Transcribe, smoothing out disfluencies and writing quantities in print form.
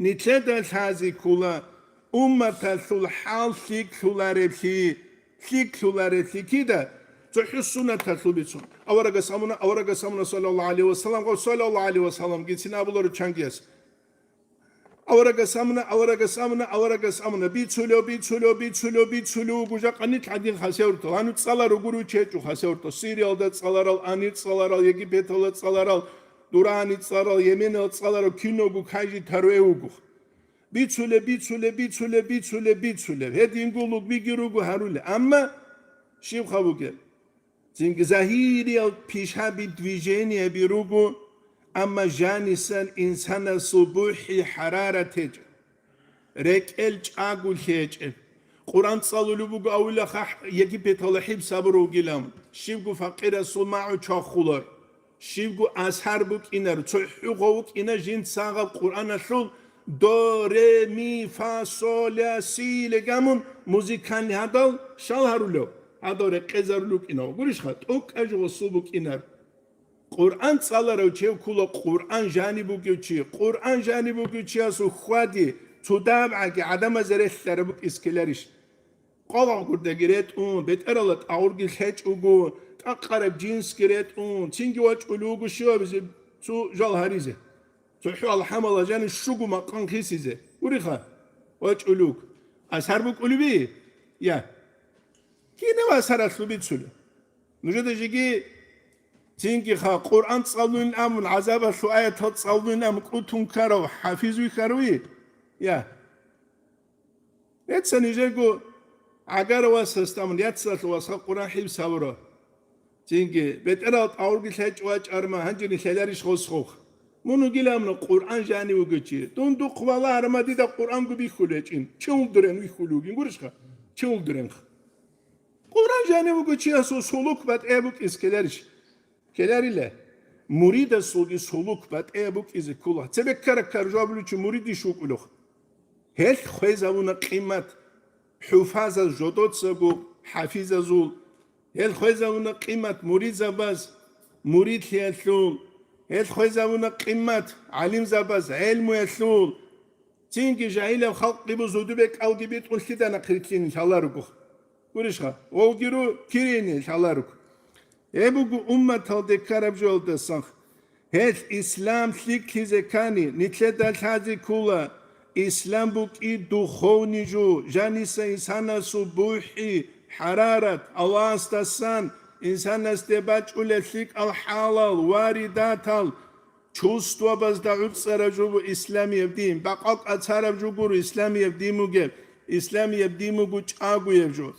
نتلدا الحازي كولا أمة الحال ثيك ثلاربسي كده تحسنا تثبتون أورق سامنا صلى الله عليه وسلم قال صلى الله عليه وسلم قلت سنابلور تشانجيس أورق سامنا بيتسولو بوجا قنيت عدين خسرت أنا تصلر وقولوا تشيتو خسرت سيريال ده تصلر أني تصلر يجي بيتول تصلر دوراني تصلر يمين تصلر كينو بوكاجي ترويوغو بيتسولة هدين قولوا بيجروغو هارولة أما شيب خابوكي زين ظاهري بيشها بدويجيني بيروغو أما جانسان إنسان صبوحي حرارة تج ركل أقول هيج قرآن صلوا بوغو أولا خح يجي بيتولحيب صبرو جلام شيبغو فقير سلماعو چاخولار شيبغو أسهر بوك إنر تحقوك إنر جين ساغل قرآن شل دو ري مي فا سول لا سي لغامون موزيكان هادال شال هارولو هادور قزارلوك إنر قولش خات أوك أجو صبوك إنر قرآن صلارو چه كولا قرآن جانبو كيوچي قرآن جانبو كيوچي اسو خوادي تدابع كي عدم زريح تربك اسكلاريش قضا قرده گريت اون بتقرالت اورگل هيچ اوگو تقرب جنس گريت اون تنگي واج اولوگو شو بزي تو جال هريزه تو حو الحمل جان الشوگو مقان خيسيزه وريخا واج اولوگ اثر بك اولوبي يا كي نوا اثر اسلوبي تسولو نجد جيجي تينكي خا قرآن تصلون أمن عذاب شو آية تصلون أمن قلتون كارو حافظوا كاروي يا يتسن يجيكو عقار واسستامن يتسل واسا قرآن حيب سابرا تينكي بتقرأت أورغي تهج واج أرما هنجني سيلاريش خوصخوخ منو قيلا من القرآن جاني وقتشي دون دو قوالا أرما ديدا قرآن قو بيخوليجين چون درين ويخولوغين قرشخا چون درين قرآن جاني وقتشي أسو سولوك بات ايبوك اسكالاريش كلاريلا مريد الصوغي سولوك بات ايبوك إذا كلها تبكر كرجابلو چو مريدي شوك ألوخ هل خويزاونا قيمت حفاظ الجدود سبو حفيظ زول هل خويزاونا قيمت مريد زباز مريد يثول هل خويزاونا قيمت علم زباز علم يثول تينكي جاهلة وخلق قبو زودوبك أو جبيت قلت دانا قريتين إن شاء الله ركوخ ورشخا ووغيرو كيريني إن شاء الله ركوخ Ebu ummet halde karabjolda sank. Het İslam hizekani nitledal hazi kula. İslam buk i duhovnicu. Janisa insana subuhi hararat. Allah astasan. İnsan astebaç uleslik al halal varidatal. Çustva bazda utsaraju bu İslami evdim. Bakak atsarabju guru İslami evdimu gel. İslami evdimu bu çagu evju.